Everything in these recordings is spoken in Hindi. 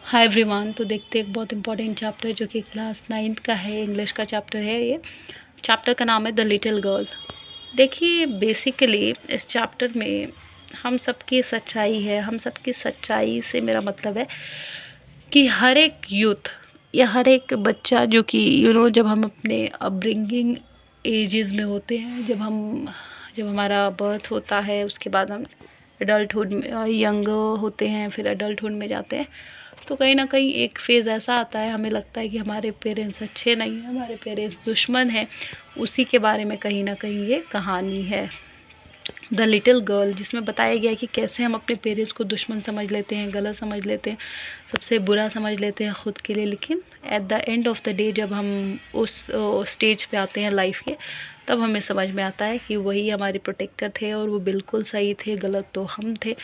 Hi everyone. तो देखते हैं एक बहुत इंपॉर्टेंट चैप्टर जो कि क्लास 9th का है, इंग्लिश का चैप्टर है। ये चैप्टर का नाम है द लिटिल गर्ल। देखिए बेसिकली इस चैप्टर में हम सबकी सच्चाई है। हम सबकी सच्चाई से मेरा मतलब है कि हर एक यूथ या हर एक बच्चा जो कि जब हम अपने अपब्रिंगिंग एजेस में होते हैं, जब हमारा बर्थ होता है, उसके बाद हम एडल्टहुड में यंग होते हैं, फिर एडल्टहुड में जाते हैं, तो कहीं ना कहीं एक फ़ेज़ ऐसा आता है, हमें लगता है कि हमारे पेरेंट्स अच्छे नहीं हैं, हमारे पेरेंट्स दुश्मन हैं। उसी के बारे में कहीं ना कहीं ये कहानी है द लिटिल गर्ल, जिसमें बताया गया है कि कैसे हम अपने पेरेंट्स को दुश्मन समझ लेते हैं, गलत समझ लेते हैं, सबसे बुरा समझ लेते हैं ख़ुद के लिए। लेकिन at the end of the day जब हम उस स्टेज पे आते हैं लाइफ के, तब हमें समझ में आता है कि वही हमारे प्रोटेक्टर थे और वो बिल्कुल सही थे, गलत तो हम थे।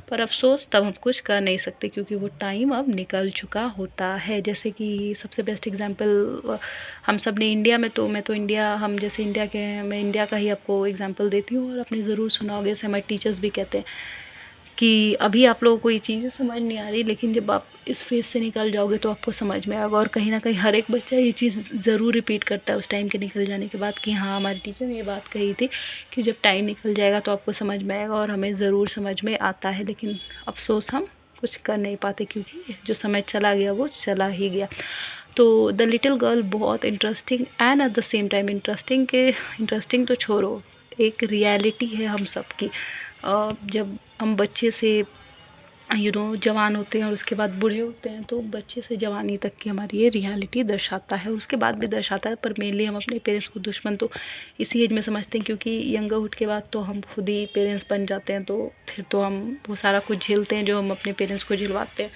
पर अफसोस तब हम कुछ कर नहीं सकते क्योंकि वो टाइम अब निकल चुका होता है। जैसे कि सबसे बेस्ट एग्जांपल हम सब ने इंडिया में, तो मैं तो इंडिया, हम जैसे इंडिया के हैं, मैं इंडिया का ही आपको एग्जांपल देती हूँ। और आपने ज़रूर सुना होगा, जैसे हमारे टीचर्स भी कहते हैं कि अभी आप लोगों को ये चीज़ें समझ नहीं आ रही, लेकिन जब आप इस फेज़ से निकल जाओगे तो आपको समझ में आएगा। और कहीं ना कहीं हर एक बच्चा ये चीज़ ज़रूर रिपीट करता है उस टाइम के निकल जाने के बाद कि हाँ, हमारी टीचर ने ये बात कही थी कि जब टाइम निकल जाएगा तो आपको समझ में आएगा। और हमें ज़रूर समझ में आता है, लेकिन अफसोस हम कुछ कर नहीं पाते क्योंकि जो समय चला गया वो चला ही गया। तो द लिटिल गर्ल बहुत interesting and at the same time interesting तो छोड़ो, एक रियलिटी है हम सबकी। जब हम बच्चे से जवान होते हैं और उसके बाद बूढ़े होते हैं, तो बच्चे से जवानी तक की हमारी ये रियलिटी दर्शाता है, उसके बाद भी दर्शाता है। पर मेनली हम अपने पेरेंट्स को दुश्मन तो इसी एज में समझते हैं क्योंकि यंगरहुड के बाद तो हम खुद ही पेरेंट्स बन जाते हैं, तो फिर तो हम वो सारा कुछ झेलते हैं जो हम अपने पेरेंट्स को झिलवाते हैं,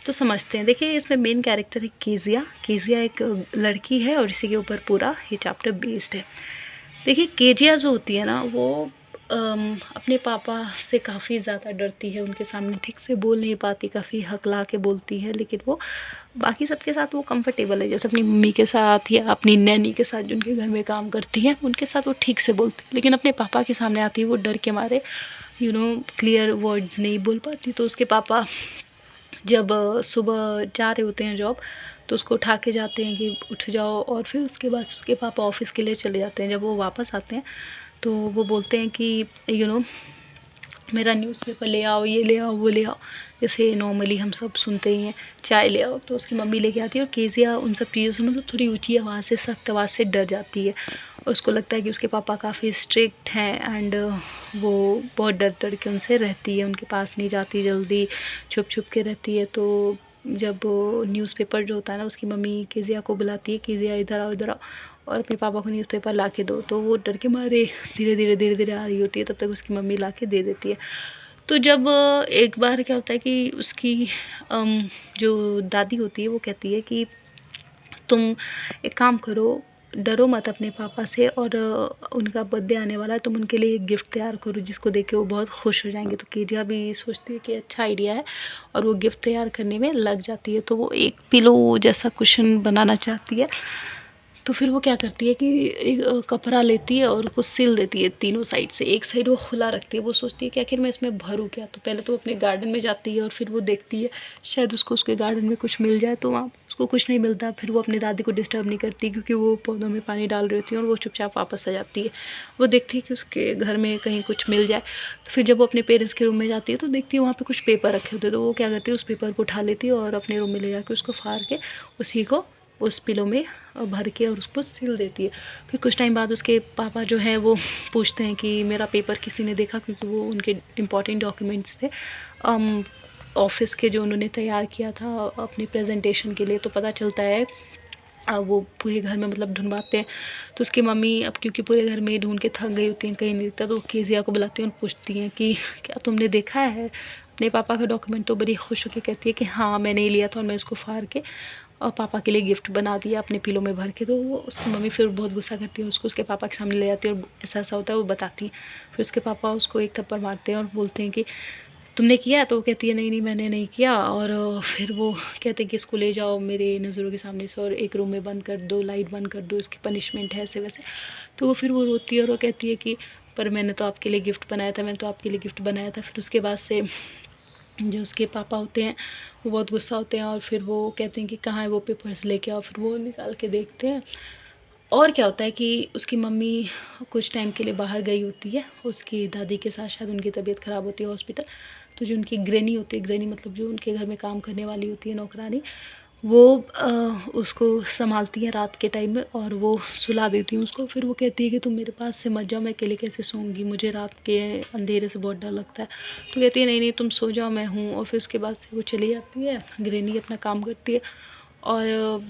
तो समझते हैं। देखिए इसमें मेन कैरेक्टर है कीजिया। कीजिया एक लड़की है और इसी के ऊपर पूरा ये चैप्टर बेस्ड है। देखिए केजिया जो होती है ना, वो अपने पापा से काफ़ी ज़्यादा डरती है, उनके सामने ठीक से बोल नहीं पाती, काफ़ी हकला के बोलती है। लेकिन वो बाकी सबके साथ वो कंफर्टेबल है, जैसे अपनी मम्मी के साथ या अपनी नैनी के साथ जो उनके घर में काम करती हैं, उनके साथ वो ठीक से बोलती है। लेकिन अपने पापा के सामने आती है वो डर के मारे क्लियर वर्ड्स नहीं बोल पाती। तो उसके पापा जब सुबह जा रहे होते हैं जॉब, तो उसको उठा के जाते हैं कि उठ जाओ, और फिर उसके बाद उसके पापा ऑफिस के लिए चले जाते हैं। जब वो वापस आते हैं तो वो बोलते हैं कि मेरा न्यूज़पेपर ले आओ, ये ले आओ, वो ले आओ, जैसे नॉर्मली हम सब सुनते ही हैं, चाय ले आओ। तो उसकी मम्मी लेके आती है और केजिया उन सब चीज़ों से मतलब थोड़ी ऊंची आवाज़ से, सख्त आवाज़ से डर जाती है। और उसको लगता है कि उसके पापा काफ़ी स्ट्रिक्ट हैं एंड वो बहुत डर डर के उनसे रहती है, उनके पास नहीं जाती, जल्दी छुप छुप के रहती है। तो जब न्यूज़पेपर जो होता है ना, उसकी मम्मी केजिया को बुलाती है, केजिया इधर आओ, इधर आओ, और अपने पापा को न्यूज़पेपर ला के दो। तो वो डर के मारे धीरे धीरे आ रही होती है, तब तक उसकी मम्मी ला के दे देती है। तो जब एक बार क्या होता है कि उसकी जो दादी होती है वो कहती है कि तुम एक काम करो, डरो मत अपने पापा से, और उनका बर्थडे आने वाला है, तुम उनके लिए एक गिफ्ट तैयार करो जिसको देख के वो बहुत खुश हो जाएंगे। तो केजिया भी सोचती है कि अच्छा आइडिया है, और वो गिफ्ट तैयार करने में लग जाती है। तो वो एक पिलो जैसा कुशन बनाना चाहती है। तो फिर वो क्या करती है कि एक कपड़ा लेती है और उसको सिल देती है तीनों साइड से। एक साइड वो खुला रखती है, वो सोचती है कि आखिर मैं इसमें भरूँ क्या। तो पहले तो अपने गार्डन में जाती है और फिर वो देखती है शायद उसको उसके गार्डन में कुछ मिल जाए, तो वहाँ उसको कुछ नहीं मिलता। फिर वो अपनी दादी को डिस्टर्ब नहीं करती क्योंकि वो पौधों में पानी डाल रही होती है, और वो चुपचाप वापस आ जाती है। वो देखती है कि उसके घर में कहीं कुछ मिल जाए। तो फिर जब वो अपने पेरेंट्स के रूम में जाती है तो देखती है वहाँ पे कुछ पेपर रखे होते हैं। तो वो क्या करती है, उस पेपर को उठा लेती है और अपने रूम में ले जाकर उसको फाड़ के उसी को उस पिलो में भर के और उसको सिल देती है। फिर कुछ टाइम बाद उसके पापा जो हैं वो पूछते हैं कि मेरा पेपर किसी ने देखा, क्योंकि वो उनके इम्पॉर्टेंट डॉक्यूमेंट्स थे ऑफिस के, जो उन्होंने तैयार किया था अपनी प्रेजेंटेशन के लिए। तो पता चलता है वो पूरे घर में मतलब ढूंढवाते हैं। तो उसकी मम्मी अब क्योंकि पूरे घर में ढूंढ के थक गई होती हैं, कहीं नहीं दिखता, तो केजिया को बुलाती हैं और पूछती हैं कि क्या तुमने देखा है अपने पापा का डॉक्यूमेंट। तो बड़ी खुश होकर कहती है कि हाँ, मैंने ही लिया था और मैं इसको फाड़ के और पापा के लिए गिफ्ट बना दिया अपने पिलो में भर के। तो वो उसकी मम्मी फिर बहुत गुस्सा करती है, उसको उसके पापा के सामने ले जाती है और ऐसा ऐसा होता है वो बताती है। फिर उसके पापा उसको एक थप्पड़ मारते हैं और बोलते हैं कि तुमने किया। तो वो कहती है नहीं नहीं, मैंने नहीं किया। और फिर वो कहते हैं कि इसको ले जाओ मेरे नज़रों के सामने से और एक रूम में बंद कर दो, लाइट बंद कर दो, इसकी पनिशमेंट है ऐसे वैसे। तो वो फिर वो रोती है और वो कहती है कि पर मैंने तो आपके लिए गिफ्ट बनाया था, मैंने तो आपके लिए गिफ्ट बनाया था। फिर उसके बाद से जो उसके पापा होते हैं वो बहुत गुस्सा होते हैं और फिर वो कहते हैं कि कहाँ है वो पेपर्स लेके आओ। फिर वो निकाल के देखते हैं और क्या होता है कि उसकी मम्मी कुछ टाइम के लिए बाहर गई होती है उसकी दादी के साथ, शायद उनकी तबीयत ख़राब होती है हॉस्पिटल। तो जो उनकी ग्रैनी होती है, ग्रैनी मतलब जो उनके घर में काम करने वाली होती है नौकरानी, वो उसको संभालती है रात के टाइम में और वो सुला देती हैं उसको। फिर वो कहती है कि तुम मेरे पास से मत जाओ, मैं अकेले कैसे सोऊंगी, मुझे रात के अंधेरे से बहुत डर लगता है। तो कहती है नहीं नहीं तुम सो जाओ, मैं हूँ। और फिर उसके बाद से वो चली जाती है, ग्रैनी अपना काम करती है। और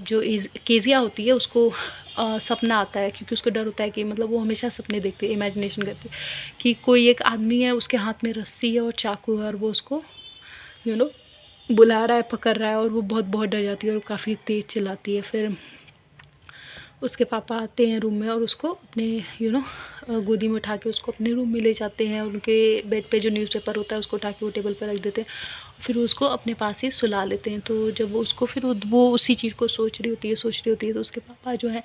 जो केजिया होती है उसको सपना आता है, क्योंकि उसको डर होता है कि मतलब वो हमेशा सपने देखती है, इमेजिनेशन करती है कि कोई एक आदमी है, उसके हाथ में रस्सी है और चाकू है और वो उसको बुला रहा है, पकड़ रहा है। और वो बहुत बहुत डर जाती है और काफ़ी तेज़ चिल्लाती है। फिर उसके पापा आते हैं रूम में और उसको अपने गोदी में उठा के उसको अपने रूम में ले जाते हैं। उनके बेड पे जो न्यूज़पेपर होता है उसको उठा के वो टेबल पर रख देते हैं, फिर उसको अपने पास ही सुला लेते हैं। तो जब वो उसको फिर वो उसी चीज़ को सोच रही होती है तो उसके पापा जो हैं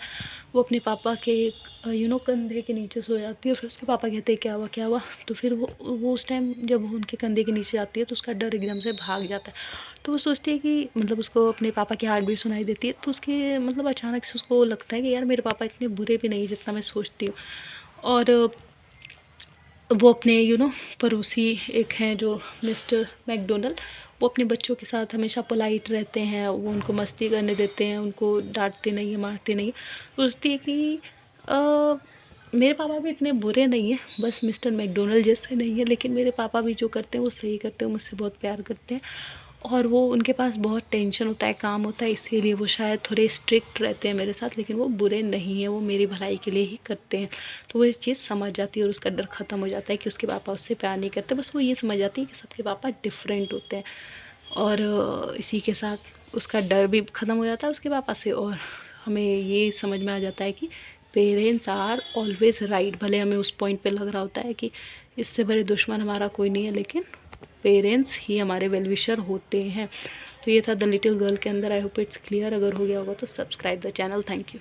वो अपने पापा के कंधे के नीचे सो जाती है। फिर उसके पापा कहते हैं क्या हुआ क्या हुआ। तो फिर वो उस टाइम जब वो उनके कंधे के नीचे जाती है तो उसका डर एकदम से भाग जाता है। तो वो सोचती है कि मतलब उसको अपने पापा की हार्ट बीट सुनाई देती है। तो उसके मतलब अचानक से उसको लगता है कि यार मेरे पापा इतने बुरे भी नहीं जितना मैं सोचती हूँ। और वो अपने पड़ोसी एक हैं जो मिस्टर मैकडोनल्ड, वो अपने बच्चों के साथ हमेशा पोलाइट रहते हैं, वो उनको मस्ती करने देते हैं, उनको डांटते नहीं हैं, मारते नहीं हैं। सोचती है कि अ, मेरे पापा भी इतने बुरे नहीं हैं, बस मिस्टर मैकडोनल्ड जैसे नहीं है, लेकिन मेरे पापा भी जो करते हैं वो सही करते हैं, मुझसे बहुत प्यार करते हैं। और वो उनके पास बहुत टेंशन होता है, काम होता है, इसीलिए वो शायद थोड़े स्ट्रिक्ट रहते हैं मेरे साथ, लेकिन वो बुरे नहीं हैं, वो मेरी भलाई के लिए ही करते हैं। तो वो इस चीज़ समझ जाती है और उसका डर ख़त्म हो जाता है कि उसके पापा उससे प्यार नहीं करते। बस वो ये समझ जाती है कि सबके पापा डिफरेंट होते हैं। और इसी के साथ उसका डर भी ख़त्म हो जाता है उसके पापा से। और हमें ये समझ में आ जाता है कि पेरेंट्स आर ऑलवेज़ राइट। भले हमें उस पॉइंट पे लग रहा होता है कि इससे बड़े दुश्मन हमारा कोई नहीं है, लेकिन पेरेंट्स ही हमारे वेल विशर होते हैं। तो ये था द लिटिल गर्ल के अंदर। I hope it's clear. अगर हो गया होगा तो subscribe the channel. Thank you.